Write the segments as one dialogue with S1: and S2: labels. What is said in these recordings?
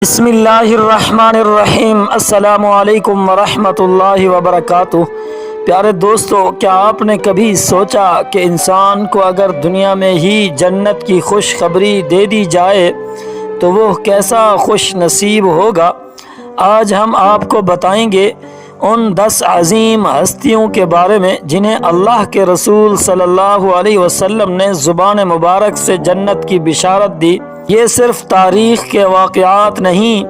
S1: بسم اللہ الرحمن الرحیم۔ السلام علیکم ورحمۃ اللہ وبرکاتہ۔ پیارے دوستو، کیا آپ نے کبھی سوچا کہ انسان کو اگر دنیا میں ہی جنت کی خوشخبری دے دی جائے تو وہ کیسا خوش نصیب ہوگا؟ آج ہم آپ کو بتائیں گے ان 10 عظیم ہستیوں کے بارے میں جنہیں اللہ کے رسول صلی اللہ علیہ وسلم نے زبان مبارک سے جنت کی بشارت دی۔ یہ صرف تاریخ کے واقعات نہیں،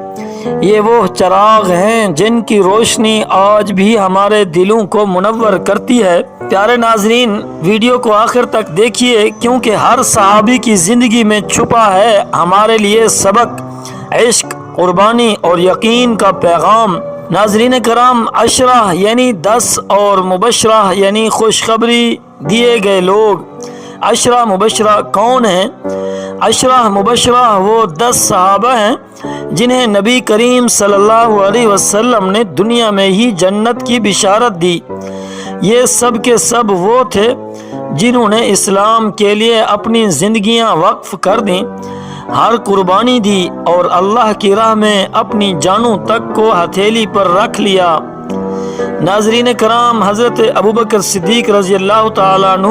S1: یہ وہ چراغ ہیں جن کی روشنی آج بھی ہمارے دلوں کو منور کرتی ہے۔ پیارے ناظرین، ویڈیو کو آخر تک دیکھیے کیونکہ ہر صحابی کی زندگی میں چھپا ہے ہمارے لیے سبق، عشق، قربانی اور یقین کا پیغام۔ ناظرین کرام، عشرہ یعنی 10 اور مبشرہ یعنی خوشخبری دیے گئے لوگ۔ عشرہ مبشرہ کون ہیں؟ عشرہ مبشرہ وہ 10 صحابہ ہیں جنہیں نبی کریم صلی اللہ علیہ وسلم نے دنیا میں ہی جنت کی بشارت دی۔ یہ سب کے سب وہ تھے جنہوں نے اسلام کے لیے اپنی زندگیاں وقف کر دیں، ہر قربانی دی اور اللہ کی راہ میں اپنی جانوں تک کو ہتھیلی پر رکھ لیا۔ ناظرین کرام، حضرت ابوبکر صدیق رضی اللہ تعالیٰ عنہ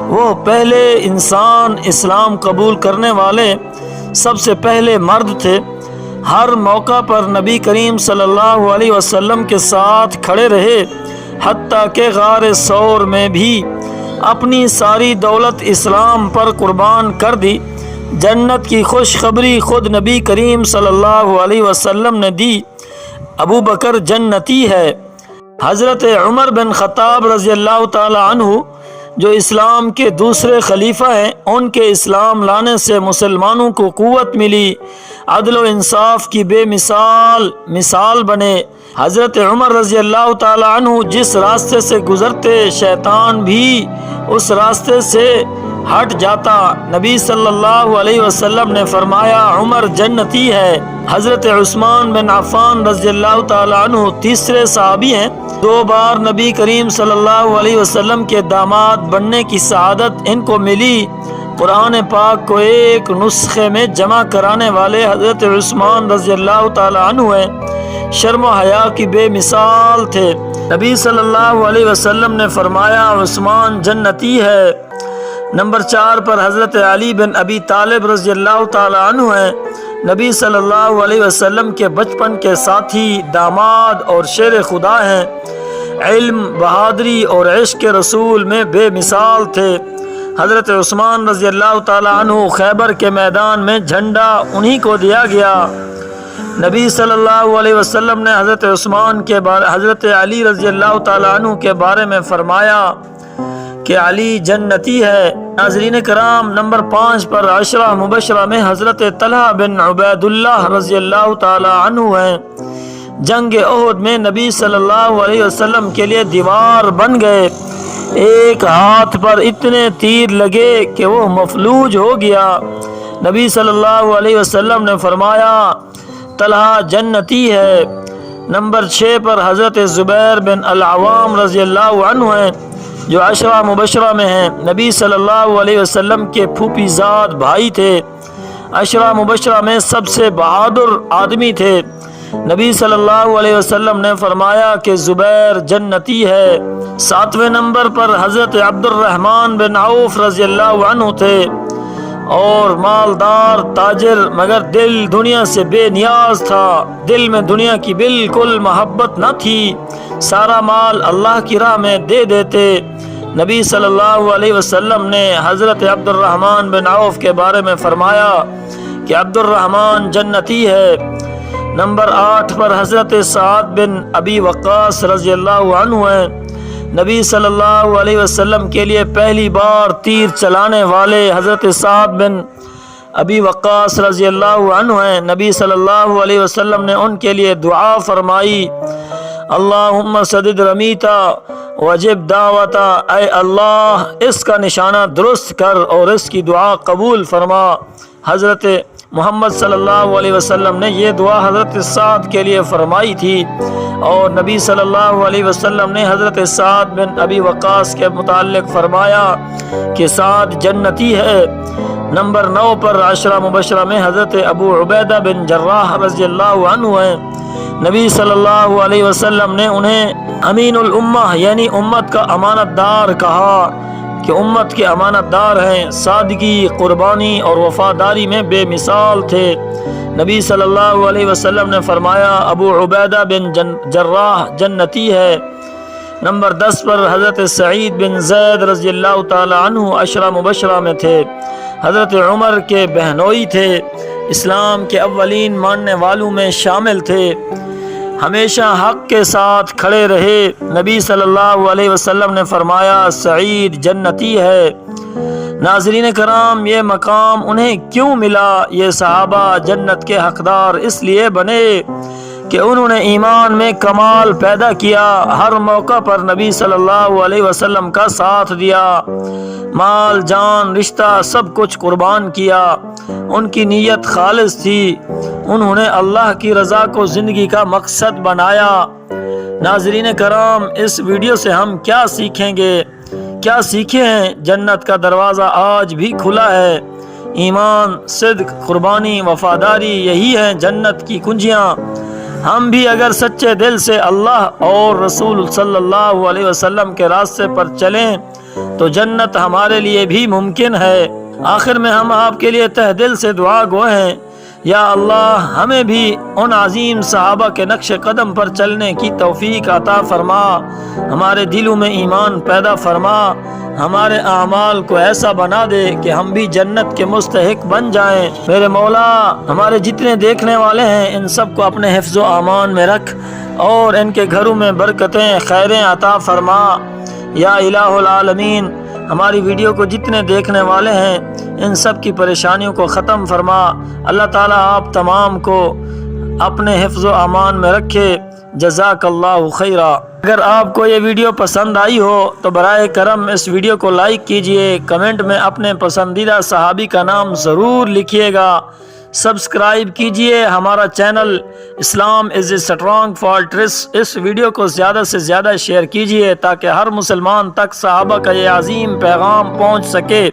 S1: وہ پہلے انسان، اسلام قبول کرنے والے سب سے پہلے مرد تھے۔ ہر موقع پر نبی کریم صلی اللہ علیہ وسلم کے ساتھ کھڑے رہے، حتیٰ کہ غار ثور میں بھی اپنی ساری دولت اسلام پر قربان کر دی۔ جنت کی خوشخبری خود نبی کریم صلی اللہ علیہ وسلم نے دی۔ ابو بکر جنتی ہے۔ حضرت عمر بن خطاب رضی اللہ تعالی عنہ جو اسلام کے دوسرے خلیفہ ہیں، ان کے اسلام لانے سے مسلمانوں کو قوت ملی، عدل و انصاف کی بے مثال بنے۔ حضرت عمر رضی اللہ تعالی عنہ جس راستے سے گزرتے شیطان بھی اس راستے سے ہٹ جاتا۔ نبی صلی اللہ علیہ وسلم نے فرمایا عمر جنتی ہے۔ حضرت عثمان بن عفان رضی اللہ تعالی عنہ تیسرے صحابی ہیں۔ 2 بار نبی کریم صلی اللہ علیہ وسلم کے داماد بننے کی سعادت ان کو ملی۔ قرآن پاک کو ایک نسخے میں جمع کرانے والے حضرت عثمان رضی اللہ تعالی عنہ ہیں۔ شرم و حیا کی بے مثال تھے۔ نبی صلی اللہ علیہ وسلم نے فرمایا عثمان جنتی ہے۔ نمبر 4 پر حضرت علی بن ابی طالب رضی اللہ تعالی عنہ ہیں۔ نبی صلی اللہ علیہ وسلم کے بچپن کے ساتھی، داماد اور شیر خدا ہیں۔ علم، بہادری اور عشق رسول میں بے مثال تھے۔ حضرت عثمان رضی اللہ تعالی عنہ خیبر کے میدان میں جھنڈا انہی کو دیا گیا۔ نبی صلی اللہ علیہ وسلم نے حضرت علی رضی اللہ تعالی عنہ کے بارے میں فرمایا کہ علی جنتی ہے۔ ناظرین کرام، نمبر 5 پر عشرہ مبشرہ میں حضرت طلحہ بن عبید اللہ رضی اللہ تعالی عنہ ہیں۔ جنگ احد میں نبی صلی اللہ علیہ وسلم کے لیے دیوار بن گئے۔ ایک ہاتھ پر اتنے تیر لگے کہ وہ مفلوج ہو گیا۔ نبی صلی اللہ علیہ وسلم نے فرمایا طلحہ جنتی ہے۔ نمبر 6 پر حضرت زبیر بن العوام رضی اللہ عنہ ہیں جو عشرہ مبشرہ میں ہیں۔ نبی صلی اللہ علیہ وسلم کے پھوپھی زاد بھائی تھے۔ عشرہ مبشرہ میں سب سے بہادر آدمی تھے۔ نبی صلی اللہ علیہ وسلم نے فرمایا کہ زبیر جنتی ہے۔ 7ویں نمبر پر حضرت عبد الرحمن بن عوف رضی اللہ عنہ تھے اور مالدار تاجر، مگر دل دنیا سے بے نیاز تھا۔ دل میں دنیا کی بالکل محبت نہ تھی، سارا مال اللہ کی راہ میں دے دیتے۔ نبی صلی اللہ علیہ وسلم نے حضرت عبد الرحمن بن عوف کے بارے میں فرمایا کہ عبد الرحمن جنتی ہے۔ نمبر 8 پر حضرت سعد بن ابی وقاص رضی اللہ عنہ ہیں۔ نبی صلی اللہ علیہ وسلم کے لیے پہلی بار تیر چلانے والے حضرت سعد بن ابی وقاص رضی اللہ عنہ ہیں۔ نبی صلی اللہ علیہ وسلم نے ان کے لیے دعا فرمائی اللہم سدد رمیتا وجب دعوتا، اے اللہ اس کا نشانہ درست کر اور اس کی دعا قبول فرما۔ حضرت محمد صلی اللہ علیہ وسلم نے یہ دعا حضرت سعد کے لیے فرمائی تھی اور نبی صلی اللہ علیہ وسلم نے حضرت سعد بن ابی وقاص کے متعلق فرمایا کہ سعد جنتی ہے۔ نمبر 9 پر عشرہ مبشرہ میں حضرت ابو عبیدہ بن جراح رضی اللہ عنہ ہیں۔ نبی صلی اللہ علیہ وسلم نے انہیں امین الامہ یعنی امت کا امانت دار کہا کہ امت کے امانت دار ہیں، سادگی، قربانی اور وفاداری میں بے مثال تھے۔ نبی صلی اللہ علیہ وسلم نے فرمایا ابو عبیدہ بن جراح جنتی ہے۔ نمبر 10 پر حضرت سعید بن زید رضی اللہ تعالی عنہ عشرہ مبشرہ میں تھے۔ حضرت عمر کے بہنوئی تھے، اسلام کے اولین ماننے والوں میں شامل تھے، ہمیشہ حق کے ساتھ کھڑے رہے۔ نبی صلی اللہ علیہ وسلم نے فرمایا سعید جنتی ہے۔ ناظرین کرام، یہ مقام انہیں کیوں ملا؟ یہ صحابہ جنت کے حقدار اس لیے بنے کہ انہوں نے ایمان میں کمال پیدا کیا، ہر موقع پر نبی صلی اللہ علیہ وسلم کا ساتھ دیا، مال جان رشتہ سب کچھ قربان کیا، ان کی نیت خالص تھی، انہوں نے اللہ کی رضا کو زندگی کا مقصد بنایا۔ ناظرین کرام، اس ویڈیو سے ہم کیا سیکھیں گے؟ کیا سیکھے ہیں؟ جنت کا دروازہ آج بھی کھلا ہے۔ ایمان، صدق، قربانی، وفاداری، یہی ہیں جنت کی کنجیاں۔ ہم بھی اگر سچے دل سے اللہ اور رسول صلی اللہ علیہ وسلم کے راستے پر چلیں تو جنت ہمارے لیے بھی ممکن ہے۔ آخر میں ہم آپ کے لیے تہ دل سے دعا گو ہیں، یا اللہ ہمیں بھی ان عظیم صحابہ کے نقش قدم پر چلنے کی توفیق عطا فرما، ہمارے دلوں میں ایمان پیدا فرما، ہمارے اعمال کو ایسا بنا دے کہ ہم بھی جنت کے مستحق بن جائیں۔ میرے مولا، ہمارے جتنے دیکھنے والے ہیں ان سب کو اپنے حفظ و امان میں رکھ اور ان کے گھروں میں برکتیں خیریں عطا فرما یا الہ العالمین۔ ہماری ویڈیو کو جتنے دیکھنے والے ہیں ان سب کی پریشانیوں کو ختم فرما۔ اللہ تعالیٰ آپ تمام کو اپنے حفظ و امان میں رکھے۔ جزاک اللہ خیرا۔ اگر آپ کو یہ ویڈیو پسند آئی ہو تو برائے کرم اس ویڈیو کو لائک کیجئے، کمنٹ میں اپنے پسندیدہ صحابی کا نام ضرور لکھیے گا، سبسکرائب کیجئے ہمارا channel Islam is a strong fortress. اس ویڈیو کو زیادہ سے زیادہ شیئر کیجئے تاکہ ہر مسلمان تک صحابہ کا یہ عظیم پیغام پہنچ سکے۔